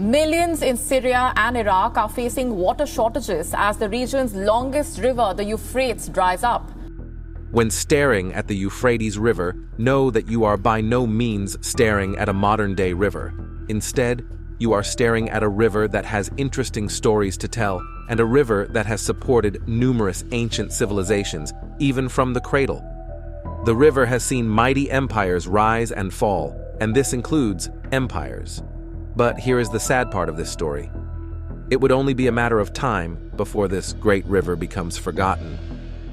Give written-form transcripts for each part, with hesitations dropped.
Millions in Syria and Iraq are facing water shortages as the region's longest river, the Euphrates, dries up. When staring at the Euphrates River, know that you are by no means staring at a modern-day river. Instead, you are staring at a river that has interesting stories to tell, and a river that has supported numerous ancient civilizations, even from the cradle. The river has seen mighty empires rise and fall, and this includes empires. But here is the sad part of this story. It would only be a matter of time before this great river becomes forgotten.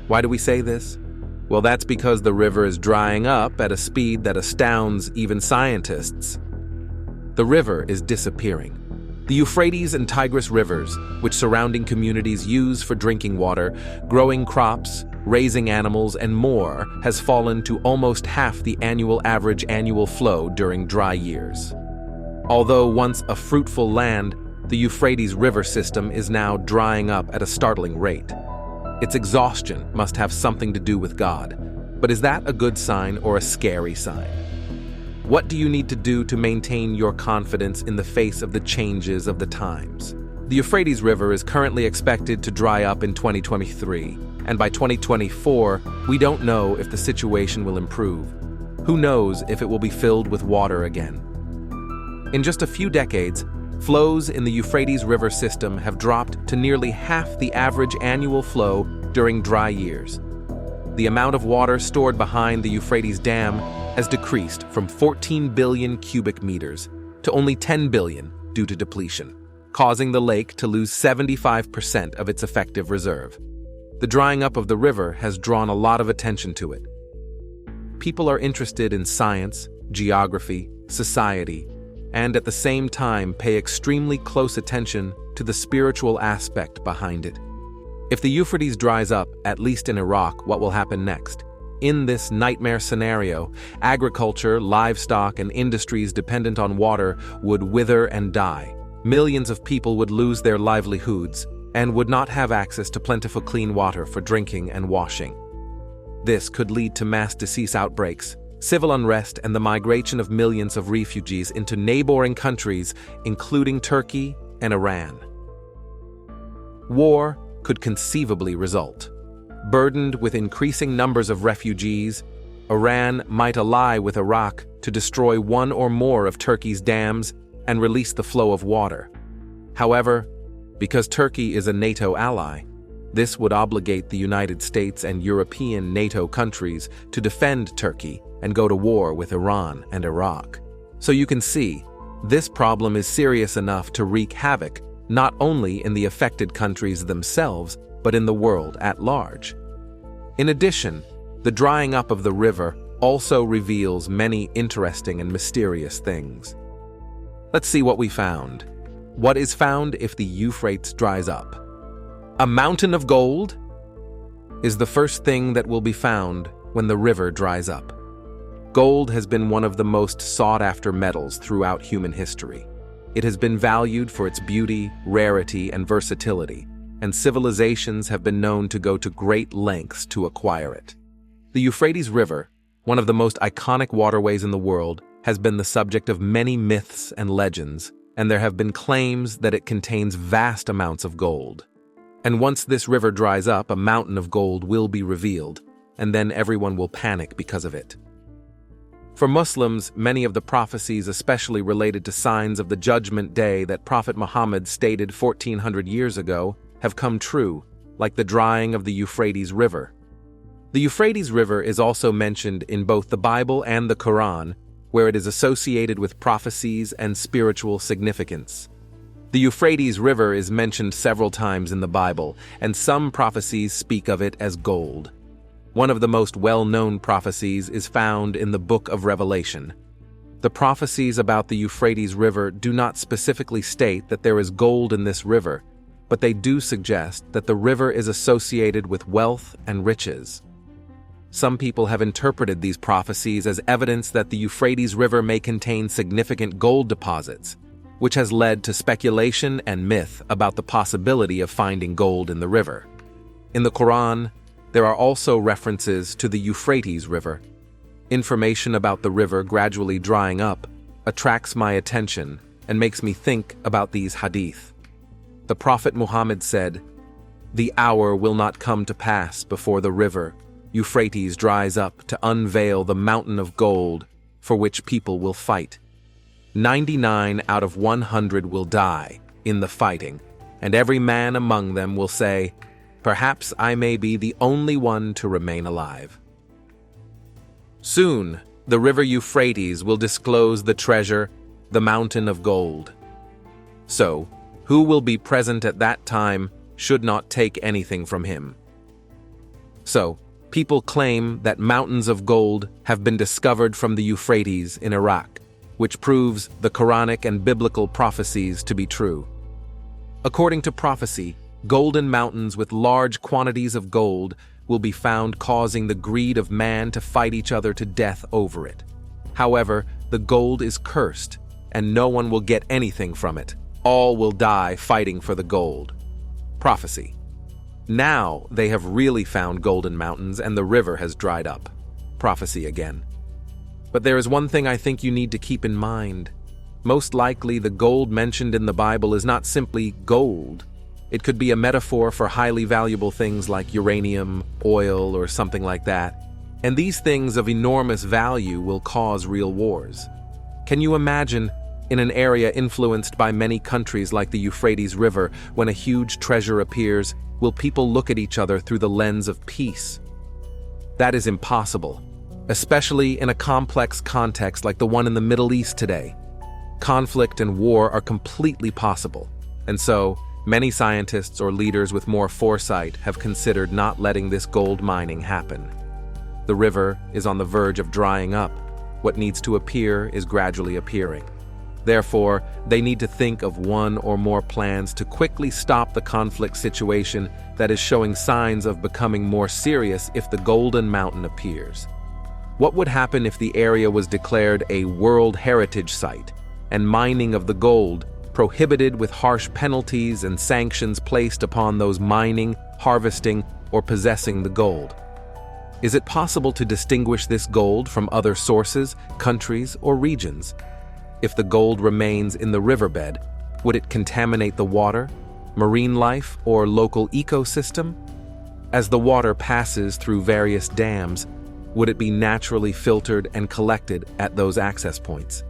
Why do we say this? Well, that's because the river is drying up at a speed that astounds even scientists. The river is disappearing. The Euphrates and Tigris rivers, which surrounding communities use for drinking water, growing crops, raising animals, and more, has fallen to almost half the average annual flow during dry years. Although once a fruitful land, the Euphrates River system is now drying up at a startling rate. Its exhaustion must have something to do with God. But is that a good sign or a scary sign? What do you need to do to maintain your confidence in the face of the changes of the times? The Euphrates River is currently expected to dry up in 2023, and by 2024, we don't know if the situation will improve. Who knows if it will be filled with water again? In just a few decades, flows in the Euphrates River system have dropped to nearly half the average annual flow during dry years. The amount of water stored behind the Euphrates Dam has decreased from 14 billion cubic meters to only 10 billion due to depletion, causing the lake to lose 75% of its effective reserve. The drying up of the river has drawn a lot of attention to it. People are interested in science, geography, society, and at the same time pay extremely close attention to the spiritual aspect behind it. If the Euphrates dries up, at least in Iraq, what will happen next? In this nightmare scenario, agriculture, livestock, and industries dependent on water would wither and die. Millions of people would lose their livelihoods and would not have access to plentiful clean water for drinking and washing. This could lead to mass disease outbreaks, civil unrest, and the migration of millions of refugees into neighboring countries, including Turkey and Iran. War could conceivably result. Burdened with increasing numbers of refugees, Iran might ally with Iraq to destroy one or more of Turkey's dams and release the flow of water. However, because Turkey is a NATO ally, this would obligate the United States and European NATO countries to defend Turkey and go to war with Iran and Iraq. So you can see, this problem is serious enough to wreak havoc not only in the affected countries themselves, but in the world at large. In addition, the drying up of the river also reveals many interesting and mysterious things. Let's see what we found. What is found if the Euphrates dries up? A mountain of gold is the first thing that will be found when the river dries up. Gold has been one of the most sought-after metals throughout human history. It has been valued for its beauty, rarity, and versatility, and civilizations have been known to go to great lengths to acquire it. The Euphrates River, one of the most iconic waterways in the world, has been the subject of many myths and legends, and there have been claims that it contains vast amounts of gold. And once this river dries up, a mountain of gold will be revealed, and then everyone will panic because of it. For Muslims, many of the prophecies, especially related to signs of the Judgment Day that Prophet Muhammad stated 1400 years ago, have come true, like the drying of the Euphrates River. The Euphrates River is also mentioned in both the Bible and the Quran, where it is associated with prophecies and spiritual significance. The Euphrates River is mentioned several times in the Bible, and some prophecies speak of it as gold. One of the most well-known prophecies is found in the Book of Revelation. The prophecies about the Euphrates River do not specifically state that there is gold in this river, but they do suggest that the river is associated with wealth and riches. Some people have interpreted these prophecies as evidence that the Euphrates River may contain significant gold deposits, which has led to speculation and myth about the possibility of finding gold in the river. In the Quran, there are also references to the Euphrates River. Information about the river gradually drying up attracts my attention, and makes me think about these hadith. The Prophet Muhammad said, "The hour will not come to pass before the river Euphrates dries up to unveil the mountain of gold for which people will fight. 99 out of 100 will die in the fighting, and every man among them will say, 'Perhaps I may be the only one to remain alive.' Soon, the river Euphrates will disclose the treasure, the mountain of gold. So, who will be present at that time should not take anything from him." So, people claim that mountains of gold have been discovered from the Euphrates in Iraq, which proves the Quranic and biblical prophecies to be true. According to prophecy, golden mountains with large quantities of gold will be found, causing the greed of man to fight each other to death over it. However, the gold is cursed, and no one will get anything from it. All will die fighting for the gold. Prophecy. Now they have really found golden mountains and the river has dried up. Prophecy again. But there is one thing I think you need to keep in mind. Most likely the gold mentioned in the Bible is not simply gold. It could be a metaphor for highly valuable things like uranium, oil, or something like that. And these things of enormous value will cause real wars. Can you imagine, in an area influenced by many countries like the Euphrates River, when a huge treasure appears, will people look at each other through the lens of peace? That is impossible, especially in a complex context like the one in the Middle East today. Conflict and war are completely possible, and so many scientists or leaders with more foresight have considered not letting this gold mining happen. The river is on the verge of drying up. What needs to appear is gradually appearing. Therefore, they need to think of one or more plans to quickly stop the conflict situation that is showing signs of becoming more serious if the Golden Mountain appears. What would happen if the area was declared a World Heritage Site and mining of the gold prohibited with harsh penalties and sanctions placed upon those mining, harvesting, or possessing the gold? Is it possible to distinguish this gold from other sources, countries, or regions? If the gold remains in the riverbed, would it contaminate the water, marine life, or local ecosystem? As the water passes through various dams, would it be naturally filtered and collected at those access points?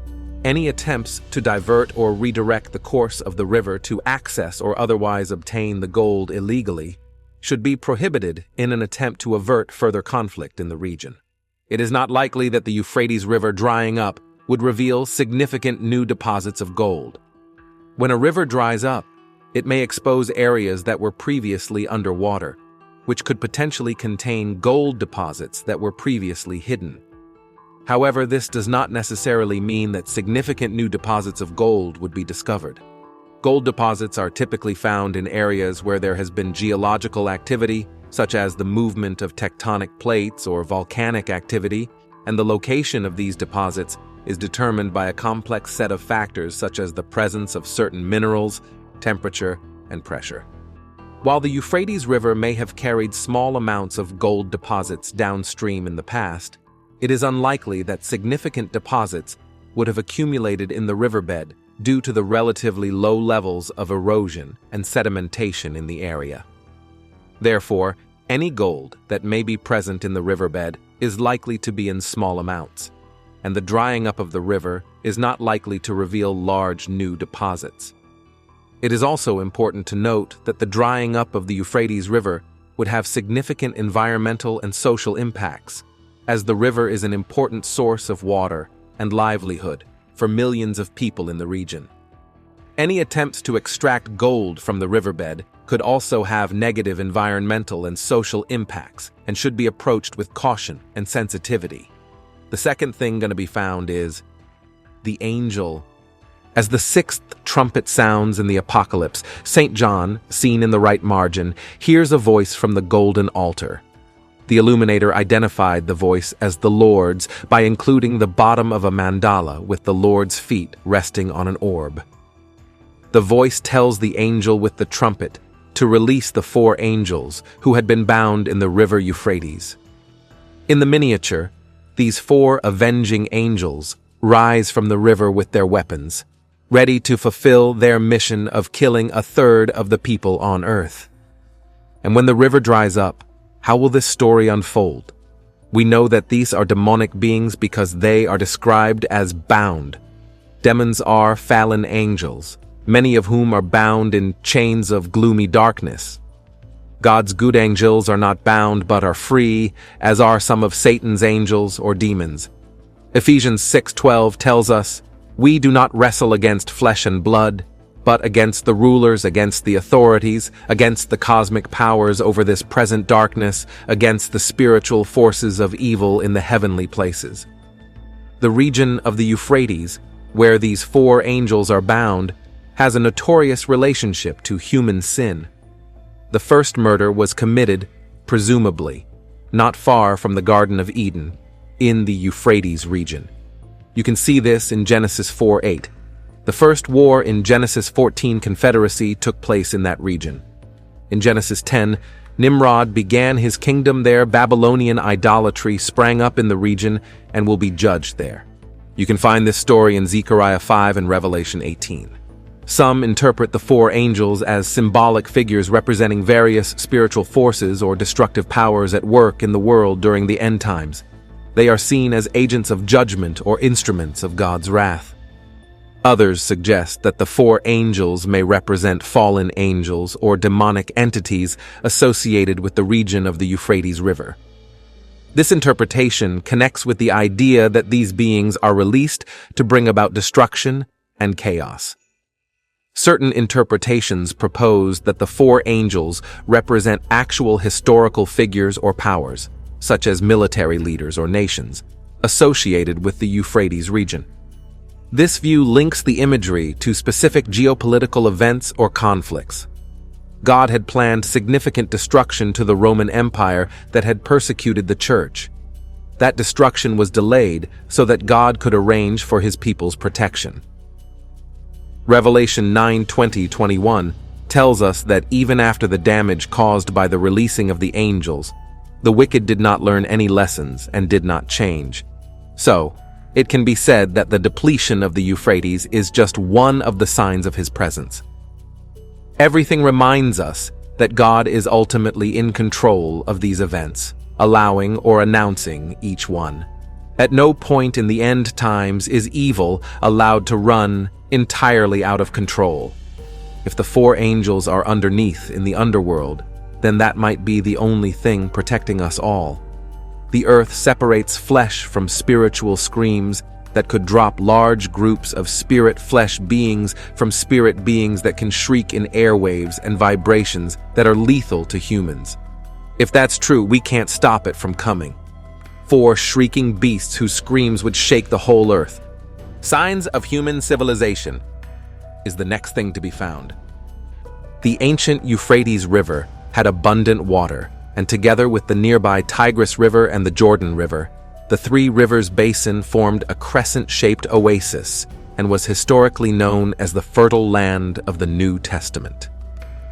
Any attempts to divert or redirect the course of the river to access or otherwise obtain the gold illegally should be prohibited in an attempt to avert further conflict in the region. It is not likely that the Euphrates River drying up would reveal significant new deposits of gold. When a river dries up, it may expose areas that were previously underwater, which could potentially contain gold deposits that were previously hidden. However, this does not necessarily mean that significant new deposits of gold would be discovered. Gold deposits are typically found in areas where there has been geological activity, such as the movement of tectonic plates or volcanic activity, and the location of these deposits is determined by a complex set of factors such as the presence of certain minerals, temperature, and pressure. While the Euphrates River may have carried small amounts of gold deposits downstream in the past, it is unlikely that significant deposits would have accumulated in the riverbed due to the relatively low levels of erosion and sedimentation in the area. Therefore, any gold that may be present in the riverbed is likely to be in small amounts, and the drying up of the river is not likely to reveal large new deposits. It is also important to note that the drying up of the Euphrates River would have significant environmental and social impacts, as the river is an important source of water and livelihood for millions of people in the region. Any attempts to extract gold from the riverbed could also have negative environmental and social impacts and should be approached with caution and sensitivity. The second thing going to be found is the angel. As the sixth trumpet sounds in the apocalypse, St. John, seen in the right margin, hears a voice from the golden altar. The illuminator identified the voice as the Lord's by including the bottom of a mandala with the Lord's feet resting on an orb. The voice tells the angel with the trumpet to release the 4 angels who had been bound in the river Euphrates. In the miniature, these 4 avenging angels rise from the river with their weapons. ready to fulfill their mission of killing a third of the people on Earth. And when the river dries up, how will this story unfold? We know that these are demonic beings because they are described as bound. Demons are fallen angels, many of whom are bound in chains of gloomy darkness. God's good angels are not bound but are free, as are some of Satan's angels or demons. Ephesians 6:12 tells us, "We do not wrestle against flesh and blood, but against the rulers, against the authorities, against the cosmic powers over this present darkness, against the spiritual forces of evil in the heavenly places." The region of the Euphrates, where these four angels are bound, has a notorious relationship to human sin. The first murder was committed, presumably, not far from the Garden of Eden, in the Euphrates region. You can see this in Genesis 4:8. The first war in Genesis 14 Confederacy took place in that region. In Genesis 10, Nimrod began his kingdom there. Babylonian idolatry sprang up in the region and will be judged there. You can find this story in Zechariah 5 and Revelation 18. Some interpret the four angels as symbolic figures representing various spiritual forces or destructive powers at work in the world during the end times. They are seen as agents of judgment or instruments of God's wrath. Others suggest that the four angels may represent fallen angels or demonic entities associated with the region of the Euphrates River. This interpretation connects with the idea that these beings are released to bring about destruction and chaos. Certain interpretations propose that the four angels represent actual historical figures or powers, such as military leaders or nations, associated with the Euphrates region. This view links the imagery to specific geopolitical events or conflicts. God had planned significant destruction to the Roman Empire that had persecuted the church. That destruction was delayed so that God could arrange for his people's protection. Revelation 9:20-21 tells us that even after the damage caused by the releasing of the angels, the wicked did not learn any lessons and did not change. So, it can be said that the depletion of the Euphrates is just one of the signs of his presence. Everything reminds us that God is ultimately in control of these events, allowing or announcing each one. At no point in the end times is evil allowed to run entirely out of control. If the four angels are underneath in the underworld, then that might be the only thing protecting us all. The earth separates flesh from spiritual screams that could drop large groups of spirit-flesh beings from spirit beings that can shriek in airwaves and vibrations that are lethal to humans. If that's true, we can't stop it from coming. Four shrieking beasts whose screams would shake the whole earth. Signs of human civilization is the next thing to be found. The ancient Euphrates River had abundant water, and together with the nearby Tigris River and the Jordan River, the three rivers basin formed a crescent-shaped oasis and was historically known as the fertile land of the New Testament.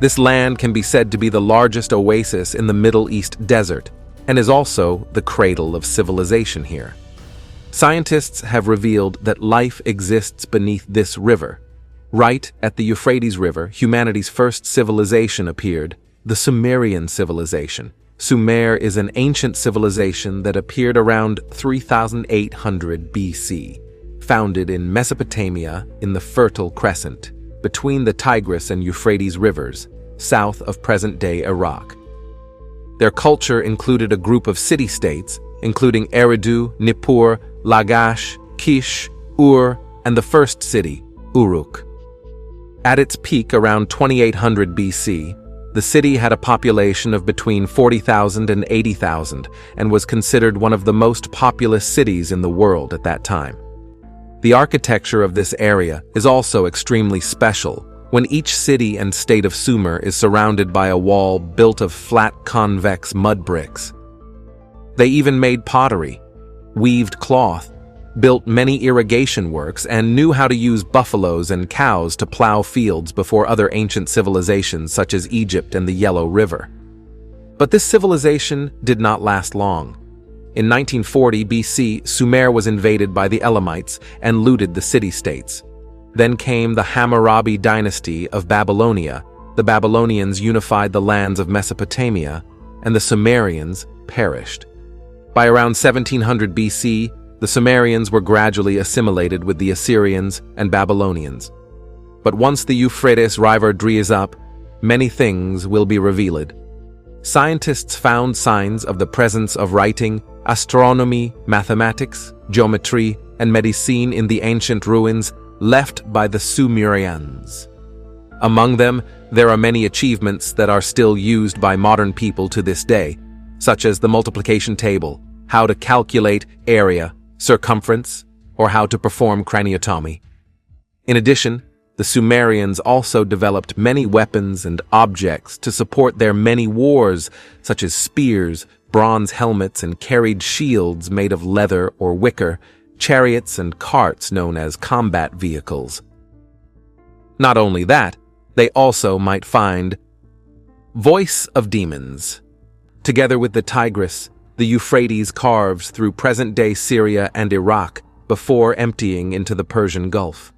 This land can be said to be the largest oasis in the Middle East desert and is also the cradle of civilization here. Scientists have revealed that life exists beneath this river. Right at the Euphrates River, humanity's first civilization appeared, the Sumerian civilization. Sumer is an ancient civilization that appeared around 3800 BC, founded in Mesopotamia in the Fertile Crescent, between the Tigris and Euphrates rivers, south of present-day Iraq. Their culture included a group of city-states, including Eridu, Nippur, Lagash, Kish, Ur, and the first city, Uruk. At its peak around 2800 BC, the city had a population of between 40,000 and 80,000 and was considered one of the most populous cities in the world at that time. The architecture of this area is also extremely special, when each city and state of Sumer is surrounded by a wall built of flat convex mud bricks. They even made pottery, weaved cloth, built many irrigation works, and knew how to use buffaloes and cows to plow fields before other ancient civilizations such as Egypt and the Yellow River. But this civilization did not last long. In 1940 BC, Sumer was invaded by the Elamites and looted the city-states. Then came the Hammurabi dynasty of Babylonia. The Babylonians unified the lands of Mesopotamia, and the Sumerians perished. By around 1700 BC, the Sumerians were gradually assimilated with the Assyrians and Babylonians. But once the Euphrates River dries up, many things will be revealed. Scientists found signs of the presence of writing, astronomy, mathematics, geometry, and medicine in the ancient ruins left by the Sumerians. Among them, there are many achievements that are still used by modern people to this day, such as the multiplication table, how to calculate area, circumference, or how to perform craniotomy. In addition, the Sumerians also developed many weapons and objects to support their many wars, such as spears, bronze helmets, and carried shields made of leather or wicker, chariots and carts known as combat vehicles. Not only that, they also might find voice of demons. Together with the Tigris, the Euphrates carves through present-day Syria and Iraq before emptying into the Persian Gulf.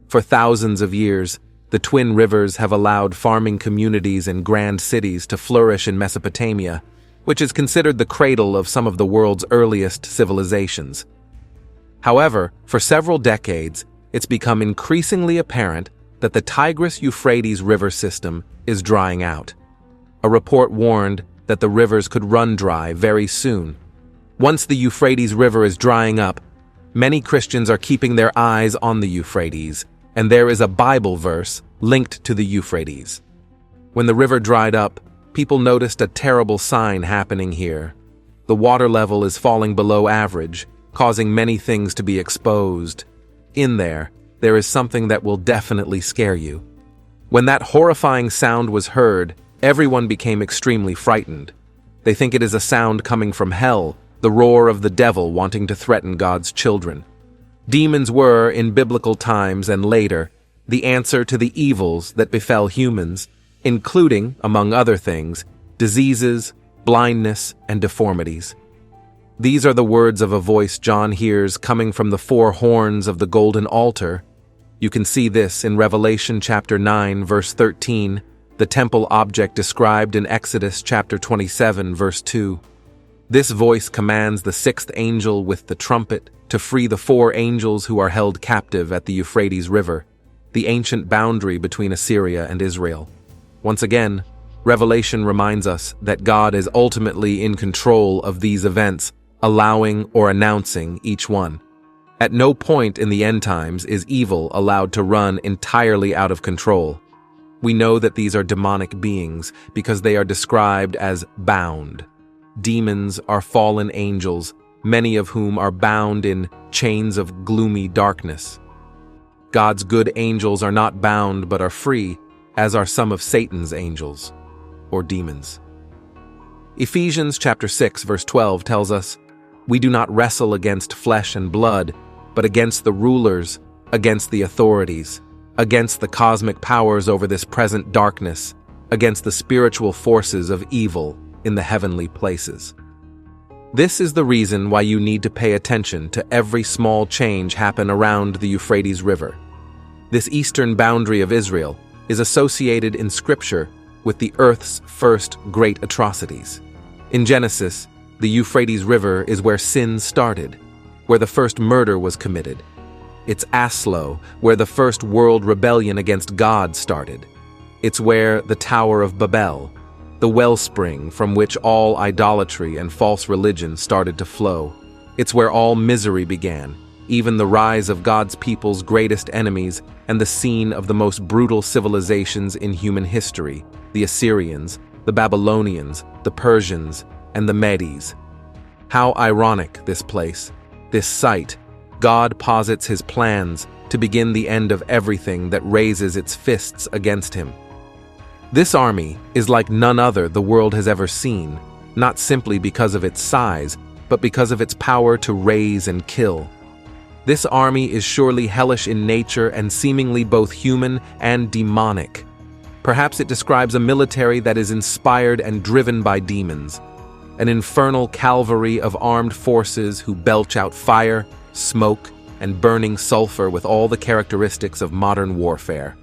For thousands of years, the twin rivers have allowed farming communities and grand cities to flourish in Mesopotamia, which is considered the cradle of some of the world's earliest civilizations. However, for several decades, it's become increasingly apparent that the Tigris-Euphrates river system is drying out. A report warned that the rivers could run dry very soon. Once the Euphrates River is drying up, many Christians are keeping their eyes on the Euphrates, and there is a Bible verse linked to the Euphrates. When the river dried up, people noticed a terrible sign happening here. The water level is falling below average, causing many things to be exposed. In there is something that will definitely scare you. When that horrifying sound was heard, everyone became extremely frightened. They think it is a sound coming from hell, the roar of the devil wanting to threaten God's children. Demons were, in biblical times and later, the answer to the evils that befell humans, including, among other things, diseases, blindness, and deformities. These are the words of a voice John hears coming from the four horns of the golden altar. You can see this in Revelation chapter 9, verse 13, the temple object described in Exodus chapter 27, verse 2. This voice commands the sixth angel with the trumpet to free the four angels who are held captive at the Euphrates River, the ancient boundary between Assyria and Israel. Once again, Revelation reminds us that God is ultimately in control of these events, allowing or announcing each one. At no point in the end times is evil allowed to run entirely out of control. We know that these are demonic beings because they are described as bound. Demons are fallen angels, many of whom are bound in chains of gloomy darkness. God's good angels are not bound but are free, as are some of Satan's angels, or demons. Ephesians chapter 6, verse 12 tells us, "We do not wrestle against flesh and blood, but against the rulers, against the authorities, against the cosmic powers over this present darkness, against the spiritual forces of evil in the heavenly places." This is the reason why you need to pay attention to every small change happen around the Euphrates River. This eastern boundary of Israel is associated in Scripture with the earth's first great atrocities. In Genesis, the Euphrates River is where sin started, where the first murder was committed. It's Aslo, where the first world rebellion against God started. It's where the Tower of Babel, the wellspring from which all idolatry and false religion started to flow. It's where all misery began, even the rise of God's people's greatest enemies and the scene of the most brutal civilizations in human history, the Assyrians, the Babylonians, the Persians, and the Medes. How ironic this place, this site. God posits his plans to begin the end of everything that raises its fists against him. This army is like none other the world has ever seen, not simply because of its size, but because of its power to raise and kill. This army is surely hellish in nature and seemingly both human and demonic. Perhaps it describes a military that is inspired and driven by demons, an infernal cavalry of armed forces who belch out fire, smoke, and burning sulfur with all the characteristics of modern warfare.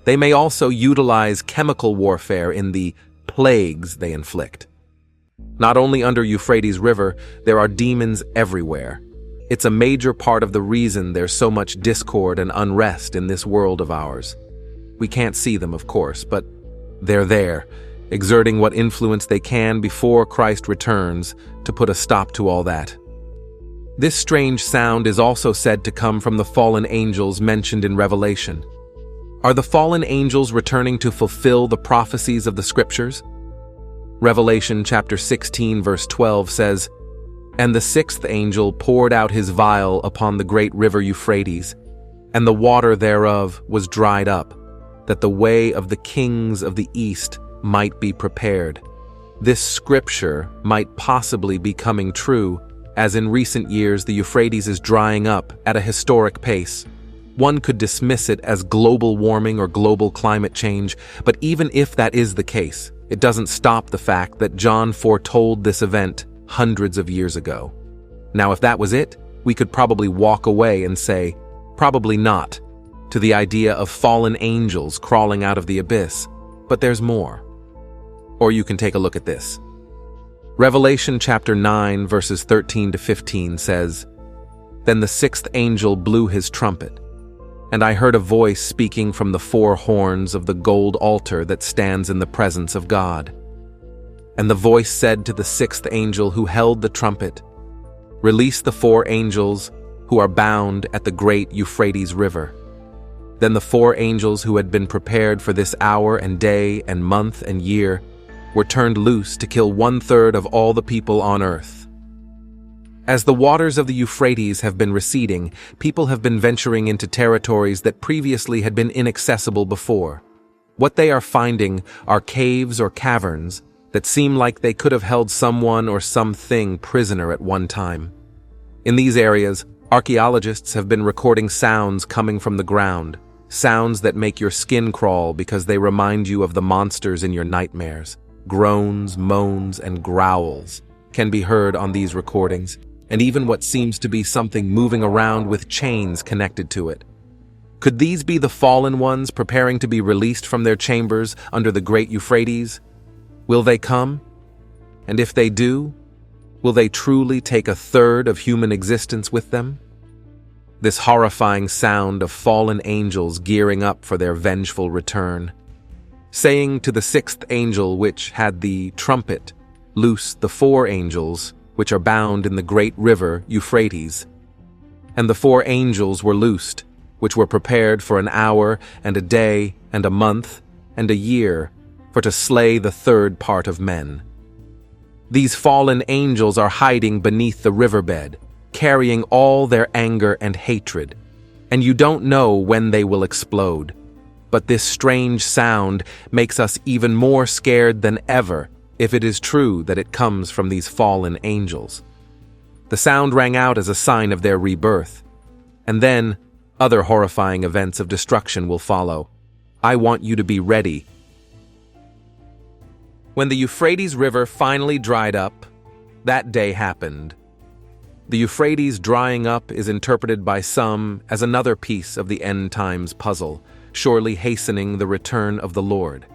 They may also utilize chemical warfare in the plagues they inflict. Not only under Euphrates River, there are demons everywhere. It's a major part of the reason there's so much discord and unrest in this world of ours. We can't see them, of course, but they're there, exerting what influence they can before Christ returns to put a stop to all that. This strange sound is also said to come from the fallen angels mentioned in Revelation. Are the fallen angels returning to fulfill the prophecies of the scriptures? Revelation chapter 16 verse 12 says, "And the sixth angel poured out his vial upon the great river Euphrates, and the water thereof was dried up, that the way of the kings of the east might be prepared." This scripture might possibly be coming true, as in recent years the Euphrates is drying up at a historic pace. One could dismiss it as global warming or global climate change, but even if that is the case, it doesn't stop the fact that John foretold this event hundreds of years ago. Now, if that was it, we could probably walk away and say, probably not, to the idea of fallen angels crawling out of the abyss, but there's more. Or you can take a look at this. Revelation chapter 9 verses 13 to 15 says, "Then the sixth angel blew his trumpet, and I heard a voice speaking from the four horns of the gold altar that stands in the presence of God. And the voice said to the sixth angel who held the trumpet, 'Release the four angels who are bound at the great Euphrates River.' Then the four angels who had been prepared for this hour and day and month and year were turned loose to kill 1/3 of all the people on earth." As the waters of the Euphrates have been receding, people have been venturing into territories that previously had been inaccessible before. What they are finding are caves or caverns that seem like they could have held someone or something prisoner at one time. In these areas, archaeologists have been recording sounds coming from the ground, sounds that make your skin crawl because they remind you of the monsters in your nightmares. Groans, moans, and growls can be heard on these recordings, and even what seems to be something moving around with chains connected to it. Could these be the fallen ones preparing to be released from their chambers under the great Euphrates? Will they come? And if they do, will they truly take 1/3 of human existence with them? This horrifying sound of fallen angels gearing up for their vengeful return, saying to the sixth angel which had the trumpet, "Loose the four angels which are bound in the great river Euphrates." And the four angels were loosed, which were prepared for an hour and a day and a month and a year, for to slay the 1/3 part of men. These fallen angels are hiding beneath the riverbed, carrying all their anger and hatred, and you don't know when they will explode. But this strange sound makes us even more scared than ever if it is true that it comes from these fallen angels. The sound rang out as a sign of their rebirth, and then other horrifying events of destruction will follow. I want you to be ready. When the Euphrates River finally dried up, that day happened. The Euphrates drying up is interpreted by some as another piece of the end times puzzle, surely hastening the return of the Lord.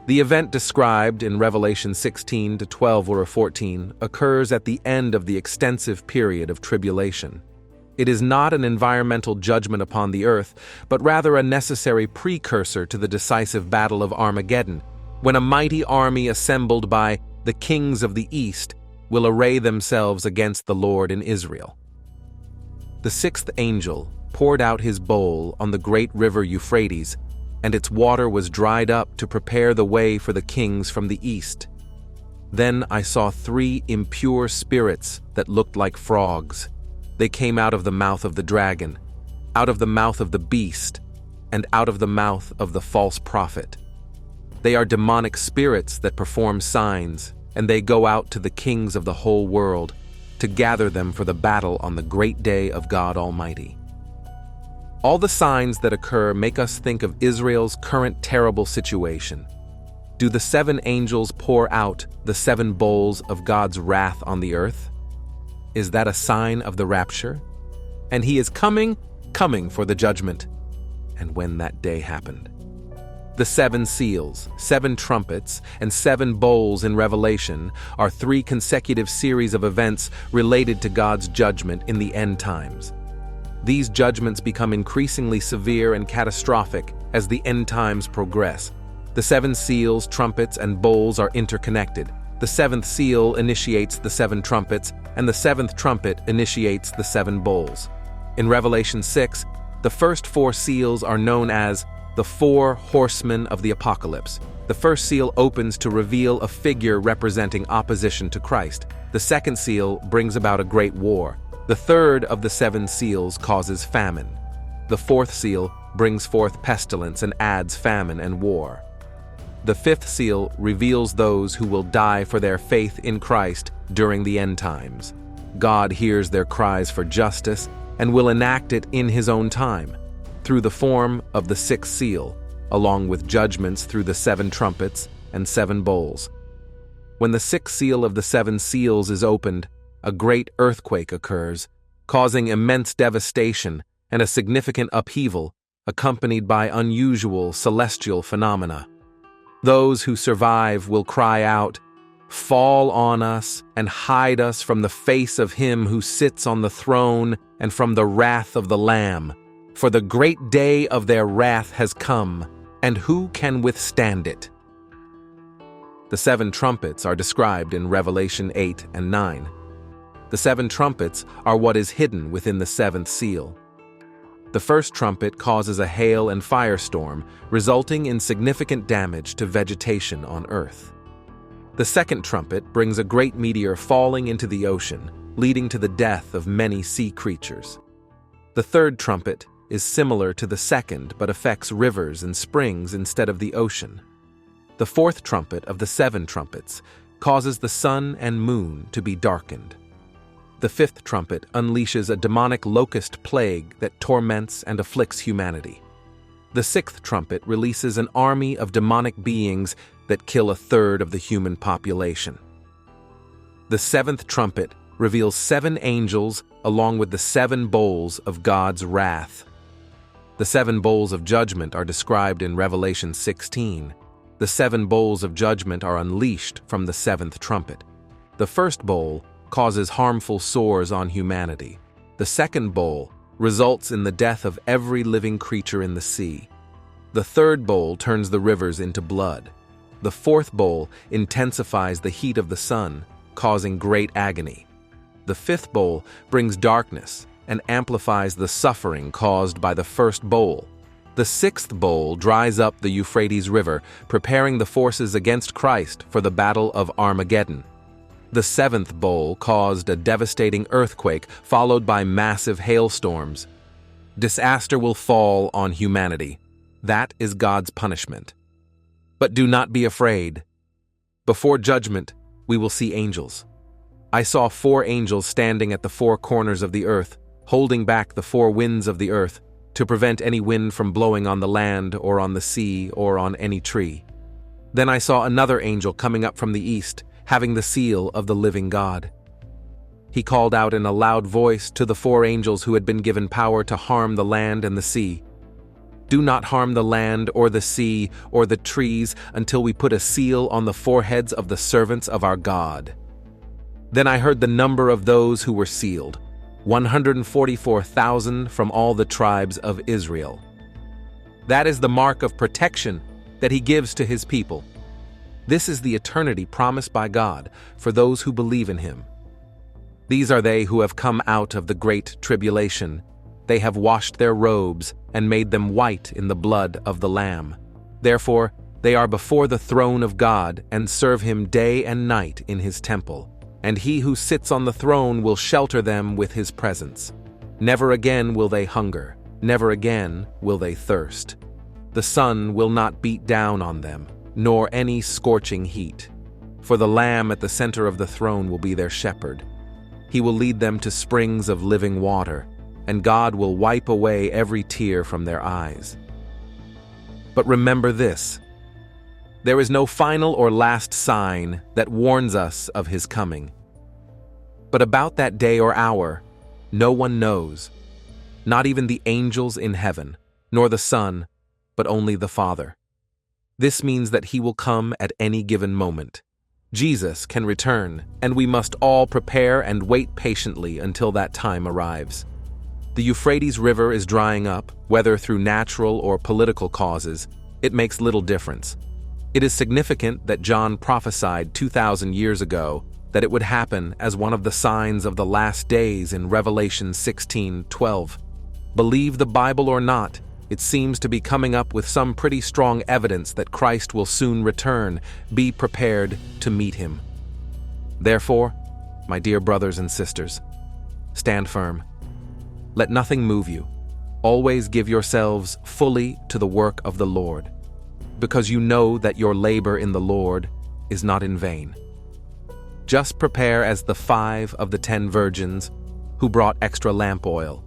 The event described in Revelation 16 to 12 or 14 occurs at the end of the extensive period of tribulation. It is not an environmental judgment upon the earth, but rather a necessary precursor to the decisive battle of Armageddon, when a mighty army assembled by the kings of the east will array themselves against the Lord in Israel. The sixth angel poured out his bowl on the great river Euphrates, and its water was dried up to prepare the way for the kings from the east. Then I saw 3 impure spirits that looked like frogs. They came out of the mouth of the dragon, out of the mouth of the beast, and out of the mouth of the false prophet. They are demonic spirits that perform signs, and they go out to the kings of the whole world to gather them for the battle on the great day of God Almighty. All the signs that occur make us think of Israel's current terrible situation. Do the 7 angels pour out the 7 bowls of God's wrath on the earth? Is that a sign of the rapture? and he is coming for the judgment. And when that day happened, the 7 seals, 7 trumpets, and 7 bowls in Revelation are 3 consecutive series of events related to God's judgment in the end times. These judgments become increasingly severe and catastrophic as the end times progress. The 7 seals, trumpets, and bowls are interconnected. The 7th seal initiates the 7 trumpets, and the 7th trumpet initiates the 7 bowls. In Revelation 6, the first 4 seals are known as the 4 horsemen of the apocalypse. The first seal opens to reveal a figure representing opposition to Christ. The second seal brings about a great war. The third of the 7 seals causes famine. The 4th seal brings forth pestilence and adds famine and war. The 5th seal reveals those who will die for their faith in Christ during the end times. God hears their cries for justice and will enact it in his own time, through the form of the 6th seal, along with judgments through the 7 trumpets and 7 bowls. When the 6th seal of the 7 seals is opened, a great earthquake occurs, causing immense devastation and a significant upheaval, accompanied by unusual celestial phenomena. Those who survive will cry out, "Fall on us and hide us from the face of him who sits on the throne and from the wrath of the Lamb. For the great day of their wrath has come, and who can withstand it?" The 7 trumpets are described in Revelation 8 and 9. The 7 trumpets are what is hidden within the 7th seal. The first trumpet causes a hail and firestorm, resulting in significant damage to vegetation on Earth. The second trumpet brings a great meteor falling into the ocean, leading to the death of many sea creatures. The third trumpet is similar to the second but affects rivers and springs instead of the ocean. The 4th trumpet of the 7 trumpets causes the sun and moon to be darkened. The 5th trumpet unleashes a demonic locust plague that torments and afflicts humanity. The 6th trumpet releases an army of demonic beings that kill 1/3 of the human population. The 7th trumpet reveals 7 angels along with the 7 bowls of God's wrath. The 7 bowls of judgment are described in Revelation 16. The 7 bowls of judgment are unleashed from the 7th trumpet. The first bowl causes harmful sores on humanity. The second bowl results in the death of every living creature in the sea. The third bowl turns the rivers into blood. The 4th bowl intensifies the heat of the sun, causing great agony. The 5th bowl brings darkness and amplifies the suffering caused by the first bowl. The 6th bowl dries up the Euphrates River, preparing the forces against Christ for the Battle of Armageddon. The 7th bowl caused a devastating earthquake followed by massive hailstorms. Disaster will fall on humanity. That is God's punishment. But do not be afraid. Before judgment, we will see angels. I saw 4 angels standing at the 4 corners of the earth, holding back the 4 winds of the earth to prevent any wind from blowing on the land or on the sea or on any tree. Then I saw another angel coming up from the east, having the seal of the living God. He called out in a loud voice to the 4 angels who had been given power to harm the land and the sea, "Do not harm the land or the sea or the trees until we put a seal on the foreheads of the servants of our God." Then I heard the number of those who were sealed, 144,000 from all the tribes of Israel. That is the mark of protection that he gives to his people. This is the eternity promised by God for those who believe in him. These are they who have come out of the great tribulation. They have washed their robes and made them white in the blood of the Lamb. Therefore, they are before the throne of God and serve him day and night in his temple. And he who sits on the throne will shelter them with his presence. Never again will they hunger. Never again will they thirst. The sun will not beat down on them, nor any scorching heat. For the Lamb at the center of the throne will be their shepherd. He will lead them to springs of living water, and God will wipe away every tear from their eyes. But remember this: there is no final or last sign that warns us of his coming. But about that day or hour, no one knows, not even the angels in heaven, nor the Son, but only the Father. This means that he will come at any given moment. Jesus can return, and we must all prepare and wait patiently until that time arrives. The Euphrates River is drying up, whether through natural or political causes. It makes little difference. It is significant that John prophesied 2,000 years ago that it would happen as one of the signs of the last days in Revelation 16:12. Believe the Bible or not, it seems to be coming up with some pretty strong evidence that Christ will soon return. Be prepared to meet him. Therefore, my dear brothers and sisters, stand firm. Let nothing move you. Always give yourselves fully to the work of the Lord, because you know that your labor in the Lord is not in vain. Just prepare as the 5 of the 10 virgins who brought extra lamp oil.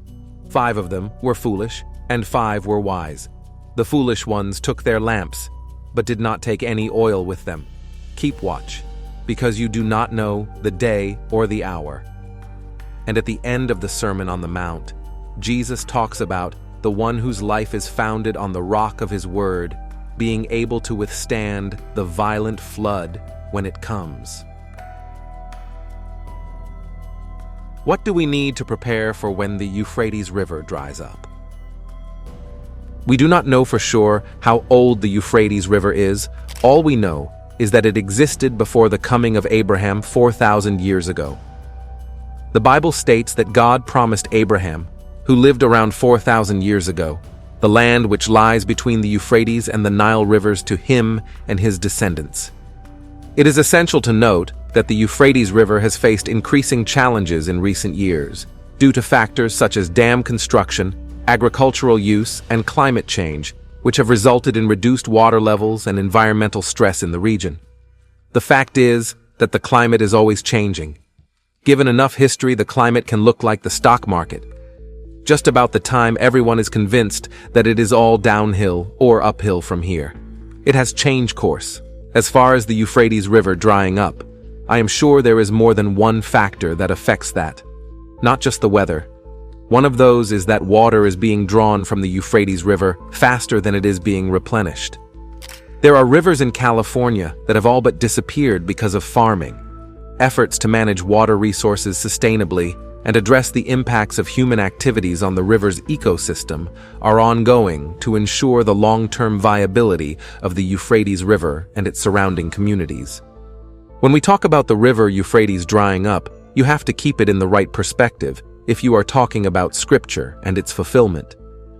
5 of them were foolish, and 5 were wise. The foolish ones took their lamps, but did not take any oil with them. Keep watch, because you do not know the day or the hour. And at the end of the Sermon on the Mount, Jesus talks about the one whose life is founded on the rock of his word, being able to withstand the violent flood when it comes. What do we need to prepare for when the Euphrates River dries up? We do not know for sure how old the Euphrates River is. All we know is that it existed before the coming of Abraham 4,000 years ago. The Bible states that God promised Abraham, who lived around 4,000 years ago, the land which lies between the Euphrates and the Nile rivers to him and his descendants. It is essential to note that the Euphrates River has faced increasing challenges in recent years due to factors such as dam construction, agricultural use, and climate change, which have resulted in reduced water levels and environmental stress in the region. The fact is that the climate is always changing. Given enough history, the climate can look like the stock market. Just about the time everyone is convinced that it is all downhill or uphill from here, it has changed course. As far as the Euphrates River drying up, I am sure there is more than one factor that affects that. Not just the weather. One of those is that water is being drawn from the Euphrates River faster than it is being replenished. There are rivers in California that have all but disappeared because of farming. Efforts to manage water resources sustainably and address the impacts of human activities on the river's ecosystem are ongoing to ensure the long-term viability of the Euphrates River and its surrounding communities. When we talk about the river Euphrates drying up, you have to keep it in the right perspective if you are talking about Scripture and its fulfillment.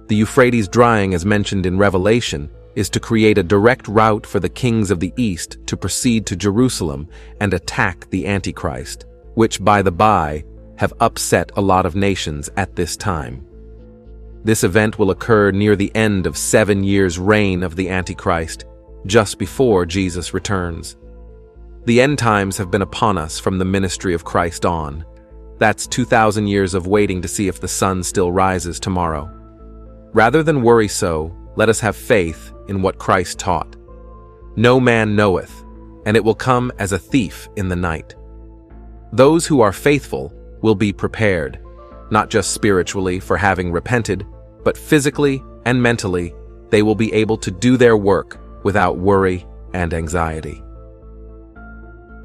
The Euphrates drying, as mentioned in Revelation, is to create a direct route for the kings of the East to proceed to Jerusalem and attack the Antichrist, which, by the by, have upset a lot of nations at this time. This event will occur near the end of 7 years' reign of the Antichrist, just before Jesus returns. The end times have been upon us from the ministry of Christ on. That's 2,000 years of waiting to see if the sun still rises tomorrow. Rather than worry so, let us have faith in what Christ taught. No man knoweth, and it will come as a thief in the night. Those who are faithful will be prepared, not just spiritually for having repented, but physically and mentally, they will be able to do their work without worry and anxiety.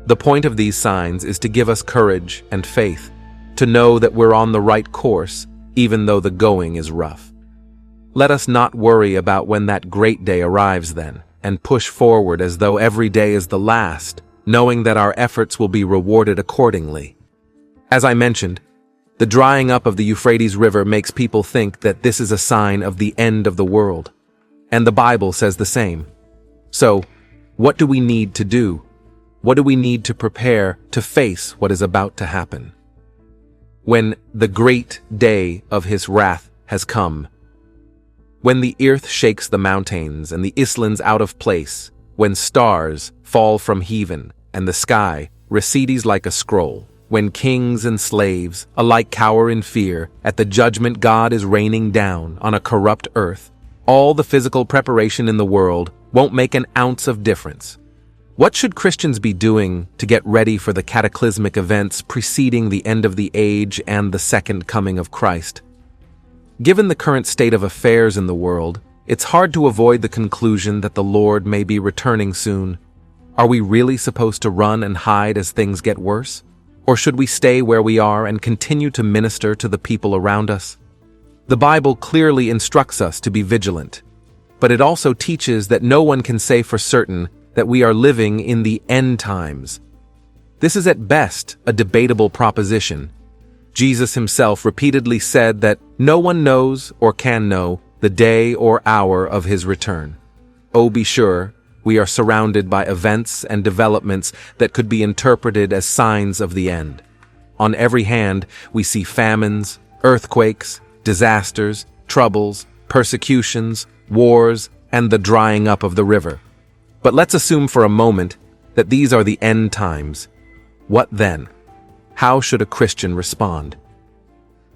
The point of these signs is to give us courage and faith, to know that we're on the right course, even though the going is rough. Let us not worry about when that great day arrives then, and push forward as though every day is the last, knowing that our efforts will be rewarded accordingly. As I mentioned, the drying up of the Euphrates River makes people think that this is a sign of the end of the world, and the Bible says the same. So, what do we need to do? What do we need to prepare to face what is about to happen? When the great day of his wrath has come, when the earth shakes the mountains and the islands out of place, when stars fall from heaven and the sky recedes like a scroll, when kings and slaves alike cower in fear at the judgment God is raining down on a corrupt earth, all the physical preparation in the world won't make an ounce of difference. What should Christians be doing to get ready for the cataclysmic events preceding the end of the age and the second coming of Christ? Given the current state of affairs in the world, it's hard to avoid the conclusion that the Lord may be returning soon. Are we really supposed to run and hide as things get worse? Or should we stay where we are and continue to minister to the people around us? The Bible clearly instructs us to be vigilant, but it also teaches that no one can say for certain that we are living in the end times. This is at best a debatable proposition. Jesus himself repeatedly said that no one knows or can know the day or hour of his return. Oh, be sure, we are surrounded by events and developments that could be interpreted as signs of the end. On every hand, we see famines, earthquakes, disasters, troubles, persecutions, wars, and the drying up of the river. But let's assume for a moment that these are the end times. What then? How should a Christian respond?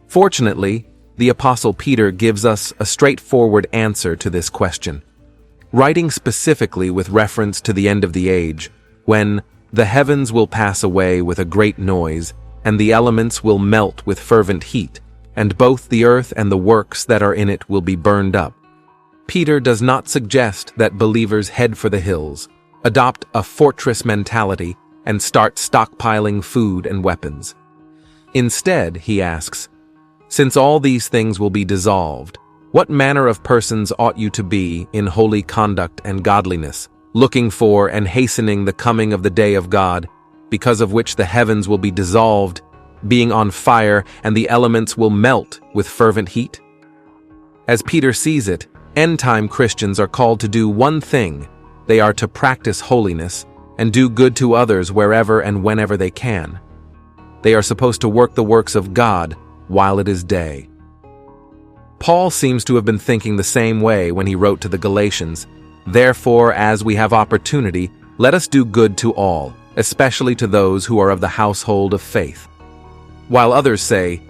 Fortunately, the Apostle Peter gives us a straightforward answer to this question. Writing specifically with reference to the end of the age, when the heavens will pass away with a great noise, and the elements will melt with fervent heat, and both the earth and the works that are in it will be burned up. Peter does not suggest that believers head for the hills, adopt a fortress mentality, and start stockpiling food and weapons. Instead, he asks, since all these things will be dissolved, what manner of persons ought you to be in holy conduct and godliness, looking for and hastening the coming of the day of God, because of which the heavens will be dissolved, being on fire, and the elements will melt with fervent heat? As Peter sees it, end-time Christians are called to do one thing. They are to practice holiness and do good to others wherever and whenever they can. They are supposed to work the works of God while it is day. Paul seems to have been thinking the same way when he wrote to the Galatians, "Therefore, as we have opportunity, let us do good to all, especially to those who are of the household of faith." While others say,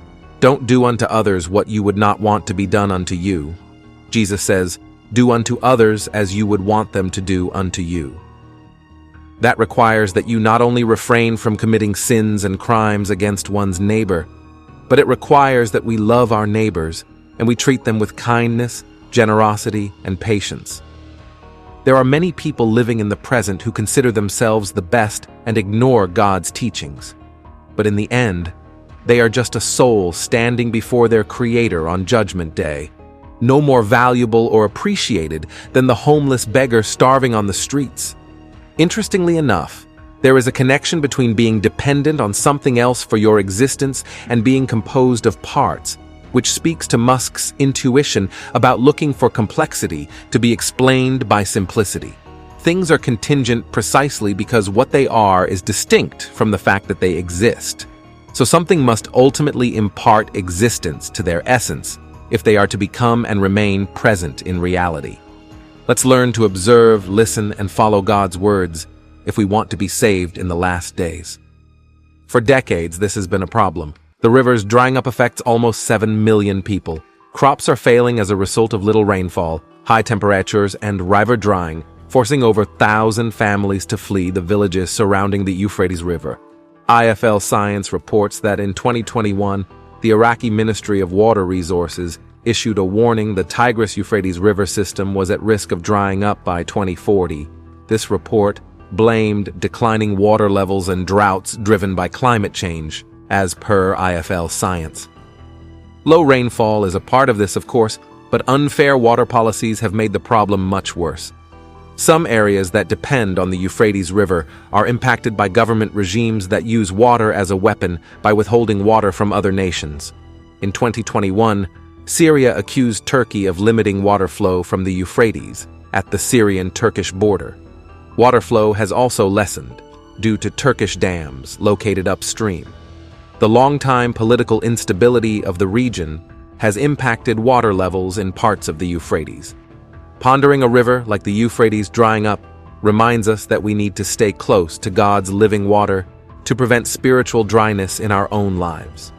"Don't do unto others what you would not want to be done unto you," Jesus says, "Do unto others as you would want them to do unto you." That requires that you not only refrain from committing sins and crimes against one's neighbor, but it requires that we love our neighbors and we treat them with kindness, generosity, and patience. There are many people living in the present who consider themselves the best and ignore God's teachings. But in the end, they are just a soul standing before their Creator on Judgment Day, no more valuable or appreciated than the homeless beggar starving on the streets. Interestingly enough, there is a connection between being dependent on something else for your existence and being composed of parts, which speaks to Musk's intuition about looking for complexity to be explained by simplicity. Things are contingent precisely because what they are is distinct from the fact that they exist. So something must ultimately impart existence to their essence if they are to become and remain present in reality. Let's learn to observe, listen, and follow God's words if we want to be saved in the last days. For decades, this has been a problem. The river's drying up affects almost 7 million people. Crops are failing as a result of little rainfall, high temperatures, and river drying, forcing over 1,000 families to flee the villages surrounding the Euphrates River. IFL Science reports that in 2021, the Iraqi Ministry of Water Resources issued a warning the Tigris-Euphrates River system was at risk of drying up by 2040. This report blamed declining water levels and droughts driven by climate change, as per IFL Science. Low rainfall is a part of this, of course, but unfair water policies have made the problem much worse. Some areas that depend on the Euphrates River are impacted by government regimes that use water as a weapon by withholding water from other nations. In 2021, Syria accused Turkey of limiting water flow from the Euphrates at the Syrian-Turkish border. Water flow has also lessened due to Turkish dams located upstream. The long-time political instability of the region has impacted water levels in parts of the Euphrates. Pondering a river like the Euphrates drying up reminds us that we need to stay close to God's living water to prevent spiritual dryness in our own lives.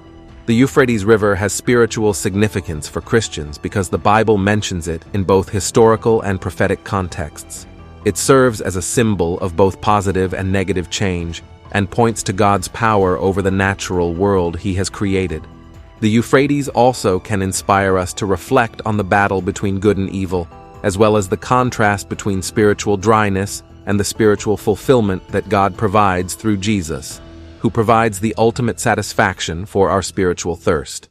The Euphrates River has spiritual significance for Christians because the Bible mentions it in both historical and prophetic contexts. It serves as a symbol of both positive and negative change and points to God's power over the natural world He has created. The Euphrates also can inspire us to reflect on the battle between good and evil, as well as the contrast between spiritual dryness and the spiritual fulfillment that God provides through Jesus, who provides the ultimate satisfaction for our spiritual thirst.